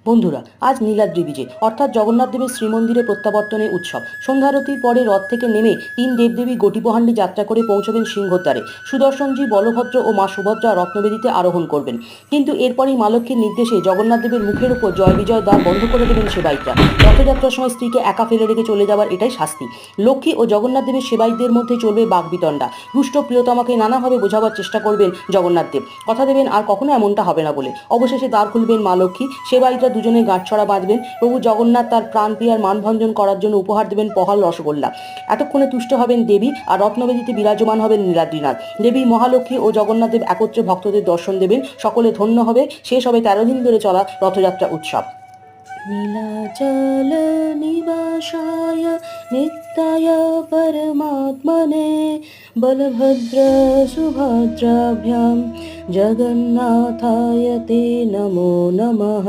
বন্ধুরা, আজ নীলাদ্রি বিজে অর্থাৎ জগন্নাথ দেবের শ্রীমন্দিরে প্রত্যাবর্তনের উৎসব। সন্ধ্যারতির পরে রথ থেকে নেমে তিন দেবদেবী গটিপহান্ডি যাত্রা করে পৌঁছবেন সিংহদ্বারে। সুদর্শনজি, বলভদ্র ও মা সুভদ্রা রত্নবেদিতে আরোহণ করবেন। কিন্তু এরপরই মা লক্ষ্মীর নির্দেশে জগন্নাথ দেবের মুখের উপর জয় বিজয় দ্বার বন্ধ করে দেবেন সেবায়িতরা। রথযাত্রার সময় স্ত্রীকে একা ফেলে রেখে চলে যাওয়ার এটাই শাস্তি। লক্ষ্মী ও জগন্নাথ দেবের সেবায়িতদের মধ্যে চলবে বাগবিতণ্ডা। রুষ্ট প্রিয়তমাকে নানাভাবে বোঝাবার চেষ্টা করবেন জগন্নাথ দেব, কথা দেবেন আর কখনো এমনটা হবে না বলে। অবশেষে দ্বার খুলবেন মা লক্ষ্মী, সেবায়িতরা দুজনে গাঁটছড়া বাঁধবেন। প্রভু জগন্নাথ তার প্রাণপ্রিয়ার মানভঞ্জন করার জন্য উপহার দেবেন পহাল রসগোল্লা। এতক্ষণে তুষ্ট হবেন দেবী, আর রত্নবেদিতে বিরাজমান হবেন নীলাদ্রিনাথ। দেবী মহালক্ষ্মী ও জগন্নাথ দেব একত্রে ভক্তদের দর্শন দেবেন। সকলে ধন্য হবে। শেষ হবে 13 দিন ধরে চলা রথযাত্রা উৎসব। নীলাচল নিবাসায় নিত্যায় পরমাত্মনে বলভদ্র সুভদ্রাভ্যাম জগন্নাথায় তে নমো নমঃ।